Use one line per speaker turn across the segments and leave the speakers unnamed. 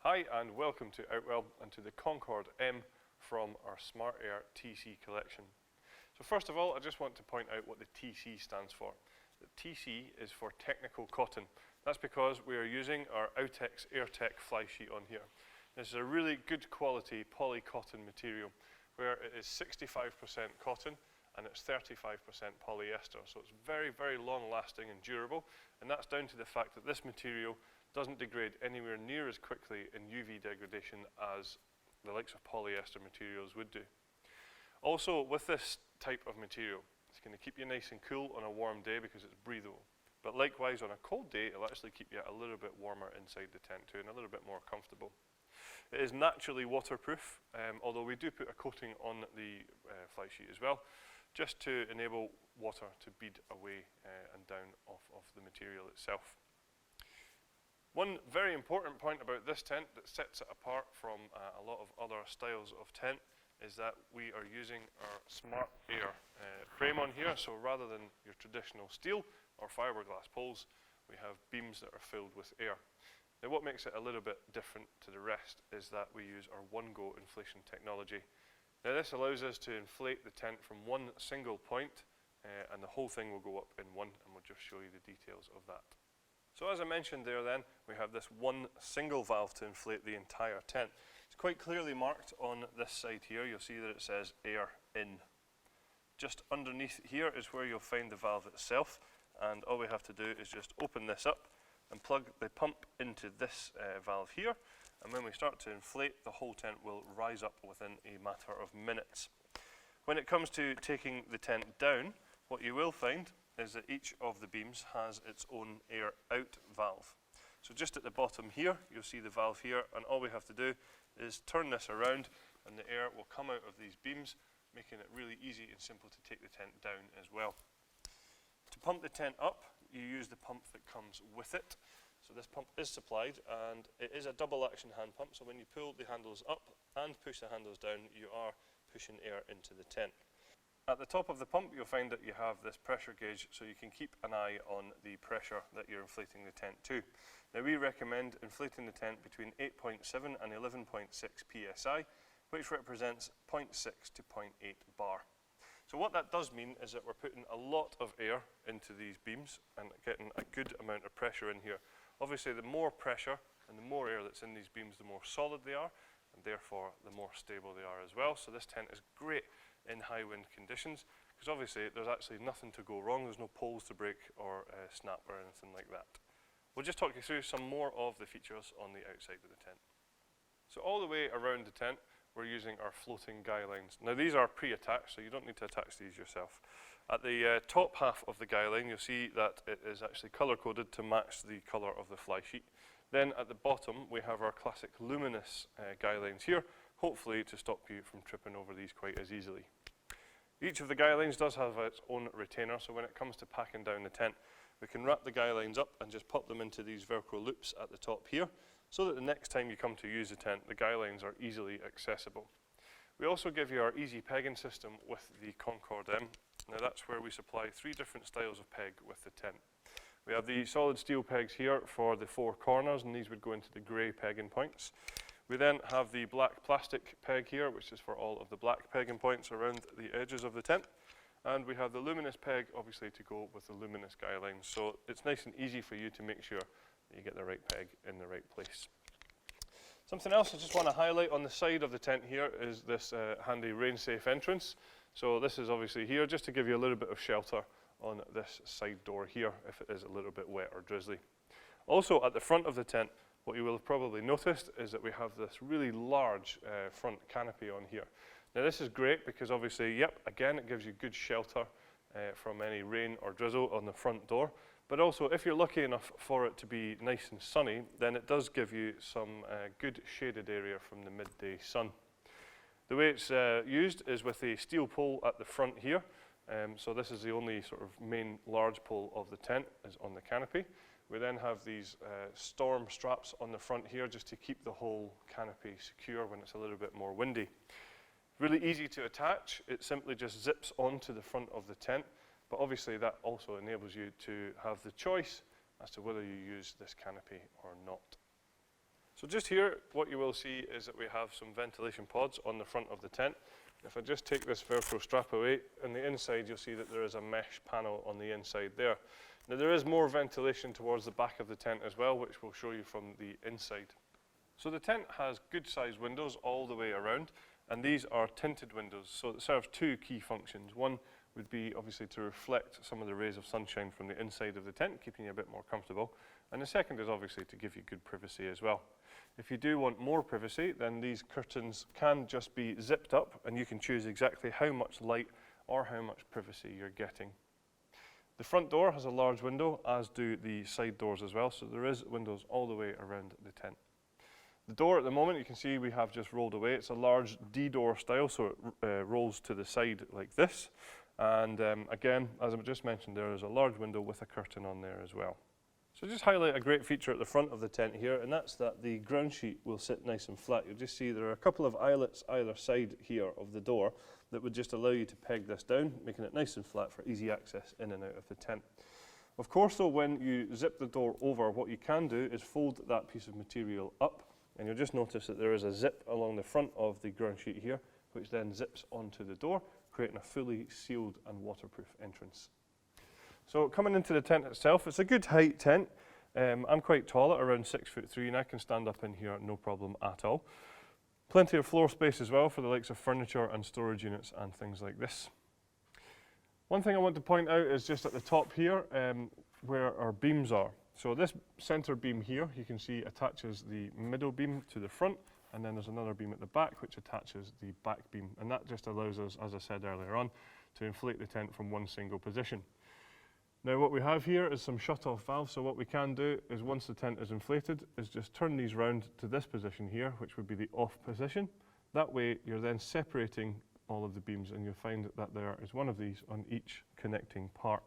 Hi and welcome to Outwell and to the Concorde M from our Smart Air TC collection. So first of all, I just want to point out what the TC stands for. The TC is for technical cotton. That's because we are using our Outex AirTech fly sheet on here. This is a really good quality poly cotton material where it is 65% cotton and it's 35% polyester. So it's very, very long lasting and durable, and that's down to the fact that this material doesn't degrade anywhere near as quickly in UV degradation as the likes of polyester materials would do. Also, with this type of material, it's going to keep you nice and cool on a warm day because it's breathable. But likewise, on a cold day, it'll actually keep you a little bit warmer inside the tent too and a little bit more comfortable. It is naturally waterproof, although we do put a coating on the fly sheet as well, just to enable water to bead away and down off of the material itself. One very important point about this tent that sets it apart from a lot of other styles of tent is that we are using our Smart Air frame on here. So rather than your traditional steel or fiberglass poles, we have beams that are filled with air. Now what makes it a little bit different to the rest is that we use our one-go inflation technology. Now this allows us to inflate the tent from one single point and the whole thing will go up in one, and we'll just show you the details of that. So as I mentioned there then, we have this one single valve to inflate the entire tent. It's quite clearly marked on this side here. You'll see that it says air in. Just underneath here is where you'll find the valve itself, and all we have to do is just open this up and plug the pump into this valve here, and when we start to inflate, the whole tent will rise up within a matter of minutes. When it comes to taking the tent down, what you will find is that each of the beams has its own air out valve. So just at the bottom here, you'll see the valve here, and all we have to do is turn this around and the air will come out of these beams, making it really easy and simple to take the tent down as well. To pump the tent up, you use the pump that comes with it. So this pump is supplied, and it is a double action hand pump, so when you pull the handles up and push the handles down, you are pushing air into the tent. At the top of the pump, you'll find that you have this pressure gauge, so you can keep an eye on the pressure that you're inflating the tent to. Now we recommend inflating the tent between 8.7 and 11.6 psi, which represents 0.6 to 0.8 bar. So what that does mean is that we're putting a lot of air into these beams and getting a good amount of pressure in here. Obviously, the more pressure and the more air that's in these beams, the more solid they are, and therefore the more stable they are as well. So this tent is great in high wind conditions, because obviously there's actually nothing to go wrong. There's no poles to break or snap or anything like that. We'll just talk you through some more of the features on the outside of the tent. So all the way around the tent, we're using our floating guylines. Now these are pre-attached, so you don't need to attach these yourself. At the top half of the guyline, you'll see that it is actually color-coded to match the color of the fly sheet. Then at the bottom, we have our classic luminous guylines here, hopefully to stop you from tripping over these quite as easily. Each of the guylines does have its own retainer, so when it comes to packing down the tent, we can wrap the guylines up and just pop them into these Velcro loops at the top here, so that the next time you come to use the tent, the guylines are easily accessible. We also give you our easy pegging system with the Concorde M. Now that's where we supply 3 different styles of peg with the tent. We have the solid steel pegs here for the 4 corners, and these would go into the grey pegging points. We then have the black plastic peg here, which is for all of the black pegging points around the edges of the tent. And we have the luminous peg, obviously, to go with the luminous guylines. So it's nice and easy for you to make sure that you get the right peg in the right place. Something else I just want to highlight on the side of the tent here is this handy rain-safe entrance. So this is obviously here just to give you a little bit of shelter on this side door here if it is a little bit wet or drizzly. Also at the front of the tent, what you will have probably noticed is that we have this really large front canopy on here. Now this is great because obviously, yep, again it gives you good shelter from any rain or drizzle on the front door, but also if you're lucky enough for it to be nice and sunny, then it does give you some good shaded area from the midday sun. The way it's used is with a steel pole at the front here. So this is the only sort of main large pole of the tent is on the canopy. We then have these storm straps on the front here just to keep the whole canopy secure when it's a little bit more windy. Really easy to attach. It simply just zips onto the front of the tent, but obviously that also enables you to have the choice as to whether you use this canopy or not. So just here, what you will see is that we have some ventilation pods on the front of the tent. If I just take this Velcro strap away, on the inside you'll see that there is a mesh panel on the inside there. Now there is more ventilation towards the back of the tent as well, which we'll show you from the inside. So the tent has good sized windows all the way around, and these are tinted windows, so it serves two key functions. One would be obviously to reflect some of the rays of sunshine from the inside of the tent, keeping you a bit more comfortable. And the second is obviously to give you good privacy as well. If you do want more privacy, then these curtains can just be zipped up, and you can choose exactly how much light or how much privacy you're getting. The front door has a large window, as do the side doors as well, so there is windows all the way around the tent. The door at the moment, you can see we have just rolled away. It's a large D-door style, so it rolls to the side like this. And again, as I just mentioned, there is a large window with a curtain on there as well. So just highlight a great feature at the front of the tent here, and that's that the ground sheet will sit nice and flat. You'll just see there are a couple of eyelets either side here of the door that would just allow you to peg this down, making it nice and flat for easy access in and out of the tent. Of course though, when you zip the door over, what you can do is fold that piece of material up, and you'll just notice that there is a zip along the front of the ground sheet here, which then zips onto the door, creating a fully sealed and waterproof entrance. So coming into the tent itself, it's a good height tent. I'm quite tall at around 6'3", and I can stand up in here no problem at all. Plenty of floor space as well for the likes of furniture and storage units and things like this. One thing I want to point out is just at the top here where our beams are. So this centre beam here, you can see attaches the middle beam to the front, and then there's another beam at the back which attaches the back beam, and that just allows us, as I said earlier on, to inflate the tent from one single position. Now what we have here is some shut-off valves, so what we can do is once the tent is inflated is just turn these round to this position here, which would be the off position. That way you're then separating all of the beams, and you'll find that there is one of these on each connecting part.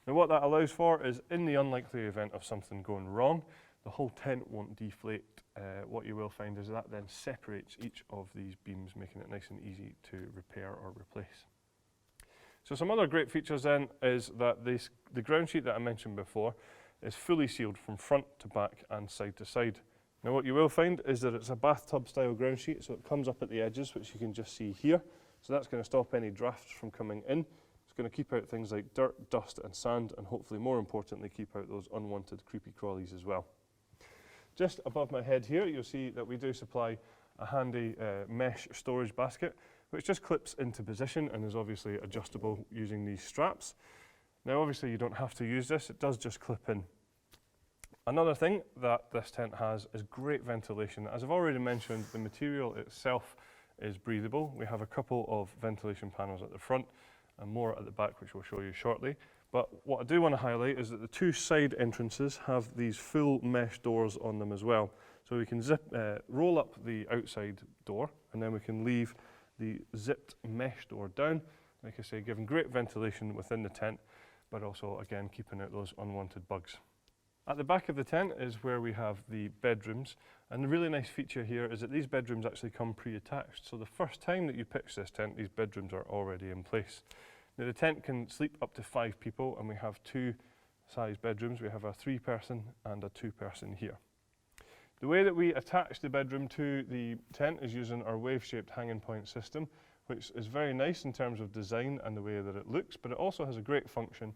Now what that allows for is, in the unlikely event of something going wrong, the whole tent won't deflate. What you will find is that then separates each of these beams, making it nice and easy to repair or replace. So some other great features then is that the ground sheet that I mentioned before is fully sealed from front to back and side to side. Now what you will find is that it's a bathtub style ground sheet, so it comes up at the edges, which you can just see here. So that's going to stop any drafts from coming in. It's going to keep out things like dirt, dust and sand, and hopefully more importantly keep out those unwanted creepy crawlies as well. Just above my head here you'll see that we do supply a handy mesh storage basket, which just clips into position and is obviously adjustable using these straps. Now obviously you don't have to use this, it does just clip in. Another thing that this tent has is great ventilation. As I've already mentioned, the material itself is breathable. We have a couple of ventilation panels at the front and more at the back, which we'll show you shortly. But what I do want to highlight is that the two side entrances have these full mesh doors on them as well. So we can roll up the outside door, and then we can leave the zipped mesh door down, like I say, giving great ventilation within the tent, but also again keeping out those unwanted bugs. At the back of the tent is where we have the bedrooms, and the really nice feature here is that these bedrooms actually come pre-attached, so the first time that you pitch this tent, these bedrooms are already in place. Now the tent can sleep up to 5 people, and we have 2 size bedrooms. We have a 3-person and a 2-person here. The way that we attach the bedroom to the tent is using our wave-shaped hanging point system, which is very nice in terms of design and the way that it looks, but it also has a great function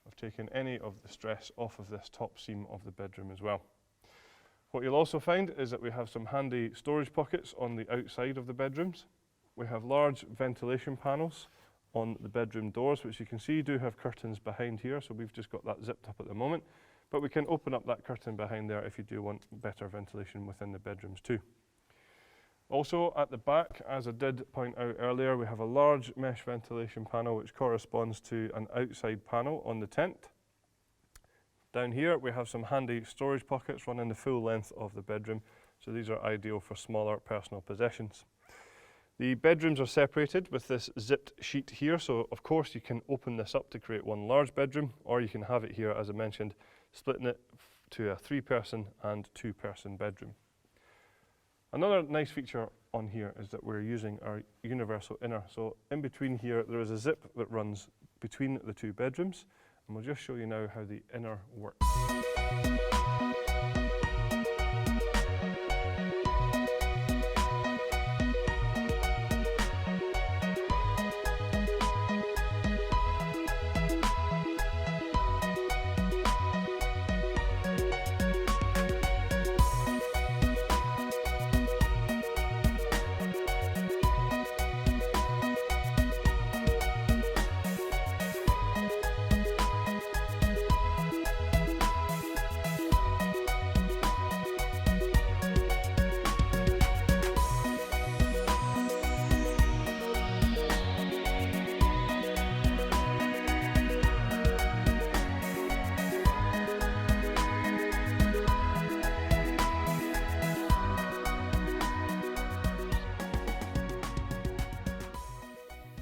of taking any of the stress off of this top seam of the bedroom as well. What you'll also find is that we have some handy storage pockets on the outside of the bedrooms. We have large ventilation panels on the bedroom doors, which you can see do have curtains behind here, so we've just got that zipped up at the moment. But we can open up that curtain behind there if you do want better ventilation within the bedrooms too. Also at the back, as I did point out earlier, we have a large mesh ventilation panel which corresponds to an outside panel on the tent. Down here we have some handy storage pockets running the full length of the bedroom, so these are ideal for smaller personal possessions. The bedrooms are separated with this zipped sheet here, so of course you can open this up to create one large bedroom, or you can have it here, as I mentioned, splitting it to a 3-person and 2-person bedroom. Another nice feature on here is that we're using our universal inner. So in between here there is a zip that runs between the 2 bedrooms, and we'll just show you now how the inner works.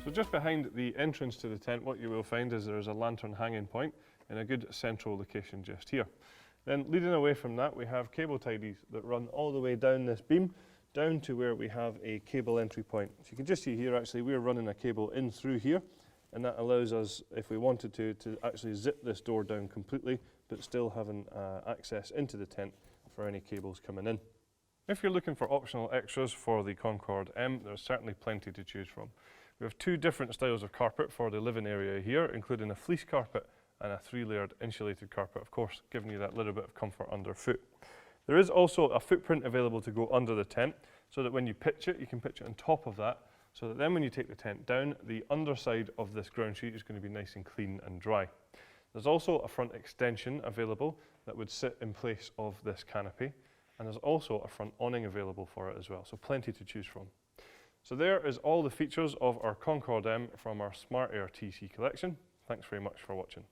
So just behind the entrance to the tent, what you will find is there is a lantern hanging point in a good central location just here. Then leading away from that, we have cable tidies that run all the way down this beam, down to where we have a cable entry point. So you can just see here, actually, we're running a cable in through here, and that allows us, if we wanted to actually zip this door down completely, but still having access into the tent for any cables coming in. If you're looking for optional extras for the Concorde M, there's certainly plenty to choose from. We have two different styles of carpet for the living area here, including a fleece carpet and a 3-layered insulated carpet, of course, giving you that little bit of comfort underfoot. There is also a footprint available to go under the tent, so that when you pitch it, you can pitch it on top of that, so that then when you take the tent down, the underside of this ground sheet is going to be nice and clean and dry. There's also a front extension available that would sit in place of this canopy, and there's also a front awning available for it as well, so plenty to choose from. So there is all the features of our Concorde M from our Smart Air TC collection. Thanks very much for watching.